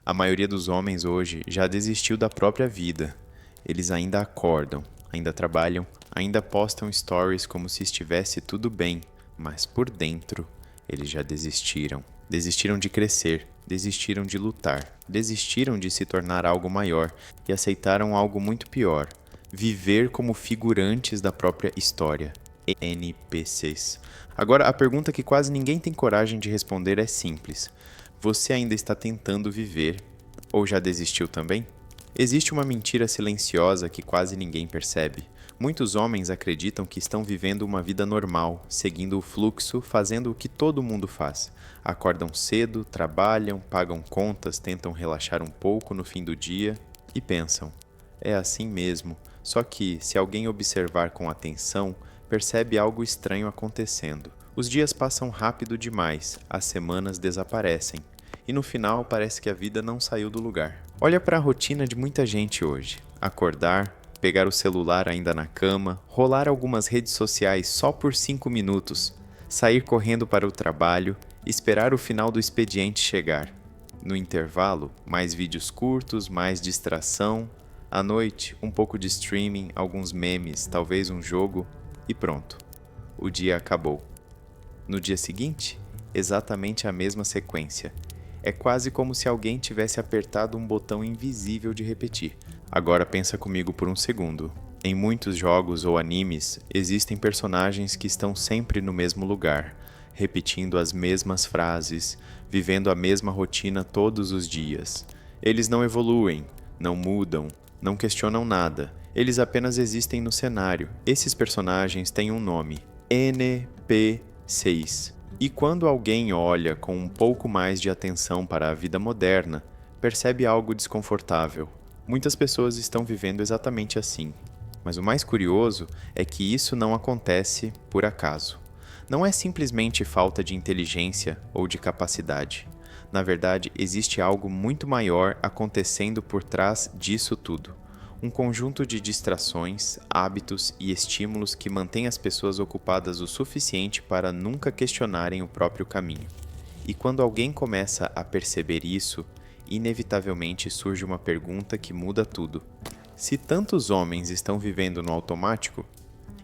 A maioria dos homens hoje já desistiu da própria vida. Eles ainda acordam, ainda trabalham, ainda postam stories como se estivesse tudo bem, mas por dentro eles já desistiram. Desistiram de crescer, desistiram de lutar, desistiram de se tornar algo maior e aceitaram algo muito pior: viver como figurantes da própria história. NPCs. Agora, a pergunta que quase ninguém tem coragem de responder é simples: você ainda está tentando viver ou já desistiu também? Existe uma mentira silenciosa que quase ninguém percebe. Muitos homens acreditam que estão vivendo uma vida normal, seguindo o fluxo, fazendo o que todo mundo faz. Acordam cedo, trabalham, pagam contas, tentam relaxar um pouco no fim do dia e pensam: é assim mesmo. Só que, se alguém observar com atenção, percebe algo estranho acontecendo. Os dias passam rápido demais, as semanas desaparecem, e no final parece que a vida não saiu do lugar. Olha para a rotina de muita gente hoje: acordar, pegar o celular ainda na cama, rolar algumas redes sociais só por 5 minutos, sair correndo para o trabalho, esperar o final do expediente chegar. No intervalo, mais vídeos curtos, mais distração. À noite, um pouco de streaming, alguns memes, talvez um jogo, e pronto. O dia acabou. No dia seguinte, exatamente a mesma sequência. É quase como se alguém tivesse apertado um botão invisível de repetir. Agora pensa comigo por um segundo. Em muitos jogos ou animes, existem personagens que estão sempre no mesmo lugar, repetindo as mesmas frases, vivendo a mesma rotina todos os dias. Eles não evoluem, não mudam, não questionam nada. Eles apenas existem no cenário. Esses personagens têm um nome: NPCs. E quando alguém olha com um pouco mais de atenção para a vida moderna, percebe algo desconfortável. Muitas pessoas estão vivendo exatamente assim. Mas o mais curioso é que isso não acontece por acaso. Não é simplesmente falta de inteligência ou de capacidade. Na verdade, existe algo muito maior acontecendo por trás disso tudo. Um conjunto de distrações, hábitos e estímulos que mantém as pessoas ocupadas o suficiente para nunca questionarem o próprio caminho. E quando alguém começa a perceber isso, inevitavelmente surge uma pergunta que muda tudo. Se tantos homens estão vivendo no automático,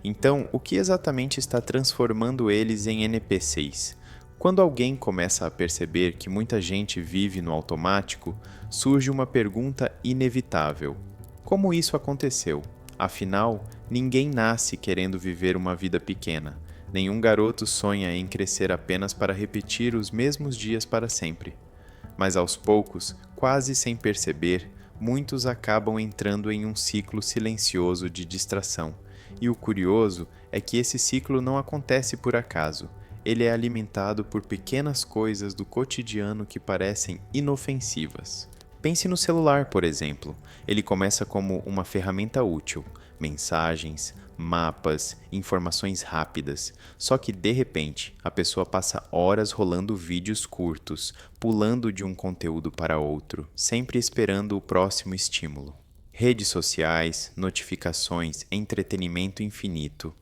então o que exatamente está transformando eles em NPCs? Quando alguém começa a perceber que muita gente vive no automático, surge uma pergunta inevitável: como isso aconteceu? Afinal, ninguém nasce querendo viver uma vida pequena. Nenhum garoto sonha em crescer apenas para repetir os mesmos dias para sempre. Mas aos poucos, quase sem perceber, muitos acabam entrando em um ciclo silencioso de distração. E o curioso é que esse ciclo não acontece por acaso. Ele é alimentado por pequenas coisas do cotidiano que parecem inofensivas. Pense no celular, por exemplo. Ele começa como uma ferramenta útil: mensagens, mapas, informações rápidas. Só que, de repente, a pessoa passa horas rolando vídeos curtos, pulando de um conteúdo para outro, sempre esperando o próximo estímulo. Redes sociais, notificações, entretenimento infinito.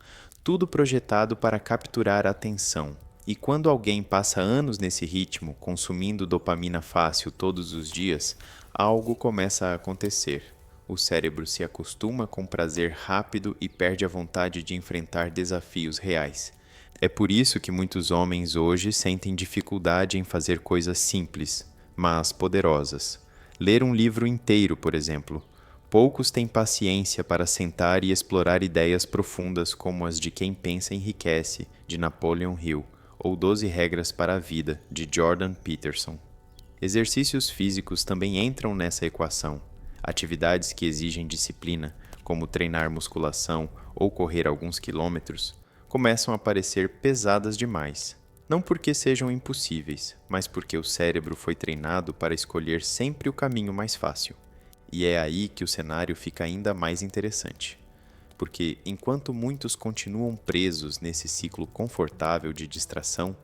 Tudo projetado para capturar a atenção. E quando alguém passa anos nesse ritmo, consumindo dopamina fácil todos os dias, algo começa a acontecer. O cérebro se acostuma com prazer rápido e perde a vontade de enfrentar desafios reais. É por isso que muitos homens hoje sentem dificuldade em fazer coisas simples, mas poderosas. Ler um livro inteiro, por exemplo. Poucos têm paciência para sentar e explorar ideias profundas como as de Quem Pensa Enriquece, de Napoleon Hill, ou 12 Regras para a Vida, de Jordan Peterson. Exercícios físicos também entram nessa equação. Atividades que exigem disciplina, como treinar musculação ou correr alguns quilômetros, começam a parecer pesadas demais. Não porque sejam impossíveis, mas porque o cérebro foi treinado para escolher sempre o caminho mais fácil. E é aí que o cenário fica ainda mais interessante. Porque enquanto muitos continuam presos nesse ciclo confortável de distração,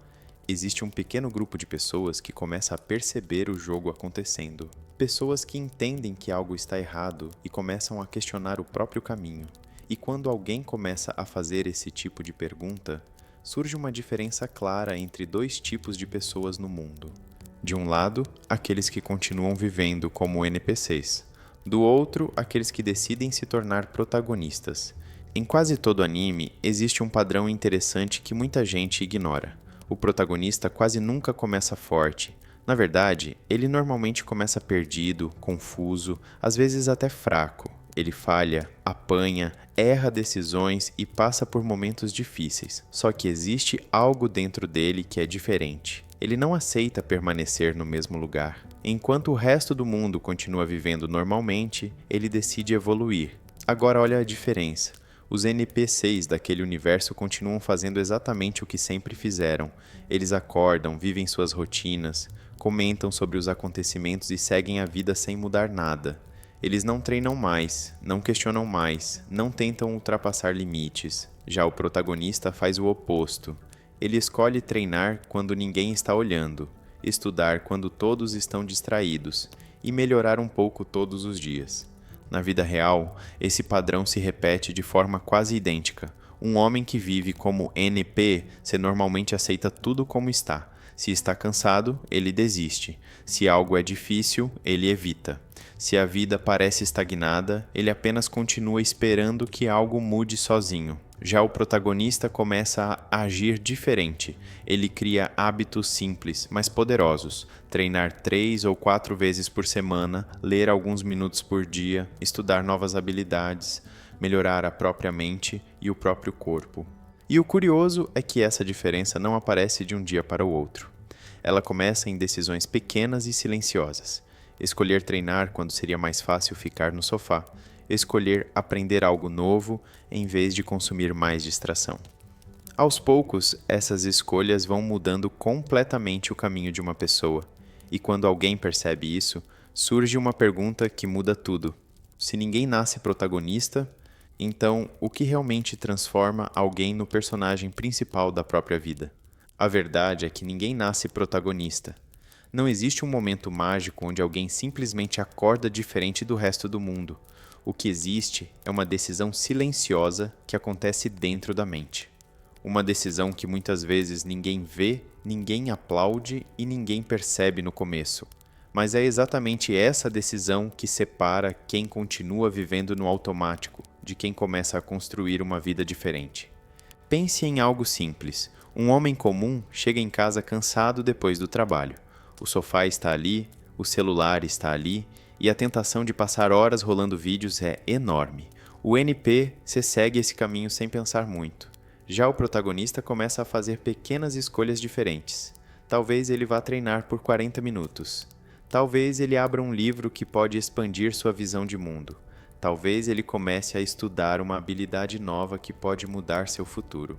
existe um pequeno grupo de pessoas que começa a perceber o jogo acontecendo. Pessoas que entendem que algo está errado e começam a questionar o próprio caminho. E quando alguém começa a fazer esse tipo de pergunta, surge uma diferença clara entre dois tipos de pessoas no mundo. De um lado, aqueles que continuam vivendo como NPCs. Do outro, aqueles que decidem se tornar protagonistas. Em quase todo anime, existe um padrão interessante que muita gente ignora. O protagonista quase nunca começa forte. Na verdade, ele normalmente começa perdido, confuso, às vezes até fraco. Ele falha, apanha, erra decisões e passa por momentos difíceis. Só que existe algo dentro dele que é diferente. Ele não aceita permanecer no mesmo lugar. Enquanto o resto do mundo continua vivendo normalmente, ele decide evoluir. Agora olha a diferença. Os NPCs daquele universo continuam fazendo exatamente o que sempre fizeram. Eles acordam, vivem suas rotinas, comentam sobre os acontecimentos e seguem a vida sem mudar nada. Eles não treinam mais, não questionam mais, não tentam ultrapassar limites. Já o protagonista faz o oposto. Ele escolhe treinar quando ninguém está olhando, estudar quando todos estão distraídos e melhorar um pouco todos os dias. Na vida real, esse padrão se repete de forma quase idêntica. Um homem que vive como NP, se normalmente aceita tudo como está. Se está cansado, ele desiste. Se algo é difícil, ele evita. Se a vida parece estagnada, ele apenas continua esperando que algo mude sozinho. Já o protagonista começa a agir diferente. Ele cria hábitos simples, mas poderosos. Treinar 3 ou 4 vezes por semana, ler alguns minutos por dia, estudar novas habilidades, melhorar a própria mente e o próprio corpo. E o curioso é que essa diferença não aparece de um dia para o outro. Ela começa em decisões pequenas e silenciosas. Escolher treinar quando seria mais fácil ficar no sofá. Escolher aprender algo novo em vez de consumir mais distração. Aos poucos, essas escolhas vão mudando completamente o caminho de uma pessoa. E quando alguém percebe isso, surge uma pergunta que muda tudo. Se ninguém nasce protagonista, então o que realmente transforma alguém no personagem principal da própria vida? A verdade é que ninguém nasce protagonista. Não existe um momento mágico onde alguém simplesmente acorda diferente do resto do mundo. O que existe é uma decisão silenciosa que acontece dentro da mente. Uma decisão que muitas vezes ninguém vê, ninguém aplaude e ninguém percebe no começo. Mas é exatamente essa decisão que separa quem continua vivendo no automático de quem começa a construir uma vida diferente. Pense em algo simples. Um homem comum chega em casa cansado depois do trabalho. O sofá está ali, o celular está ali, e a tentação de passar horas rolando vídeos é enorme. O NP se segue esse caminho sem pensar muito. Já o protagonista começa a fazer pequenas escolhas diferentes. Talvez ele vá treinar por 40 minutos. Talvez ele abra um livro que pode expandir sua visão de mundo. Talvez ele comece a estudar uma habilidade nova que pode mudar seu futuro.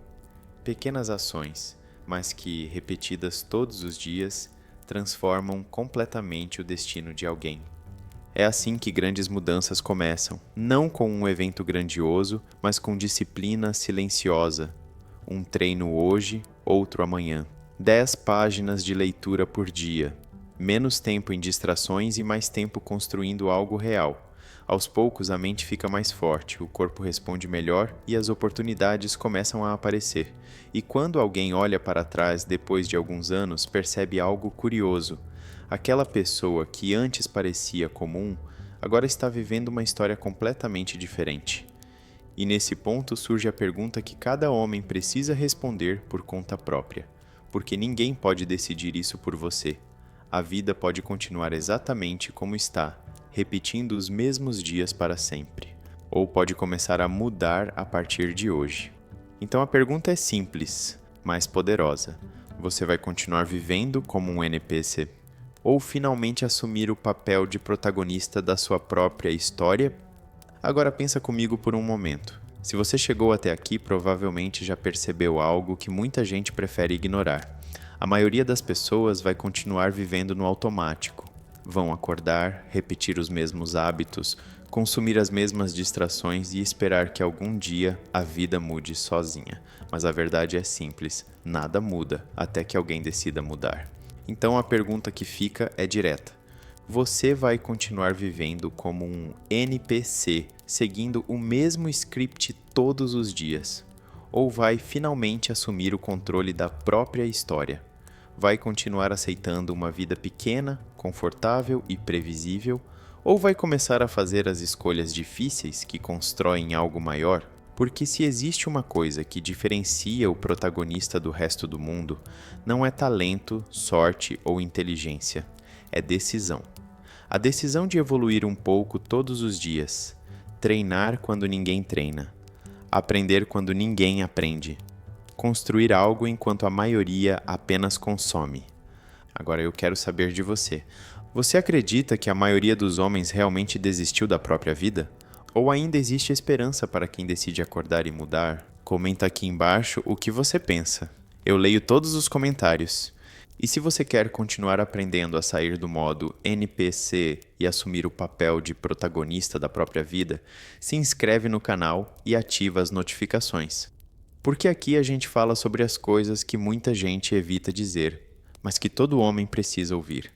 Pequenas ações, mas que, repetidas todos os dias, transformam completamente o destino de alguém. É assim que grandes mudanças começam, não com um evento grandioso, mas com disciplina silenciosa. Um treino hoje, outro amanhã. 10 páginas de leitura por dia. Menos tempo em distrações e mais tempo construindo algo real. Aos poucos a mente fica mais forte, o corpo responde melhor e as oportunidades começam a aparecer. E quando alguém olha para trás depois de alguns anos, percebe algo curioso. Aquela pessoa que antes parecia comum, agora está vivendo uma história completamente diferente. E nesse ponto surge a pergunta que cada homem precisa responder por conta própria, porque ninguém pode decidir isso por você. A vida pode continuar exatamente como está, repetindo os mesmos dias para sempre, ou pode começar a mudar a partir de hoje. Então a pergunta é simples, mas poderosa. Você vai continuar vivendo como um NPC? Ou finalmente assumir o papel de protagonista da sua própria história? Agora pensa comigo por um momento. Se você chegou até aqui, provavelmente já percebeu algo que muita gente prefere ignorar. A maioria das pessoas vai continuar vivendo no automático. Vão acordar, repetir os mesmos hábitos, consumir as mesmas distrações e esperar que algum dia a vida mude sozinha. Mas a verdade é simples, nada muda até que alguém decida mudar. Então a pergunta que fica é direta. Você vai continuar vivendo como um NPC, seguindo o mesmo script todos os dias? Ou vai finalmente assumir o controle da própria história? vai continuar aceitando uma vida pequena, confortável e previsível, ou vai começar a fazer as escolhas difíceis que constroem algo maior? Porque se existe uma coisa que diferencia o protagonista do resto do mundo, não é talento, sorte ou inteligência, é decisão. A decisão de evoluir um pouco todos os dias, treinar quando ninguém treina, aprender quando ninguém aprende, construir algo enquanto a maioria apenas consome. Agora eu quero saber de você. Você acredita que a maioria dos homens realmente desistiu da própria vida? Ou ainda existe esperança para quem decide acordar e mudar? Comenta aqui embaixo o que você pensa. Eu leio todos os comentários. E se você quer continuar aprendendo a sair do modo NPC e assumir o papel de protagonista da própria vida, se inscreve no canal e ativa as notificações. Porque aqui a gente fala sobre as coisas que muita gente evita dizer, mas que todo homem precisa ouvir.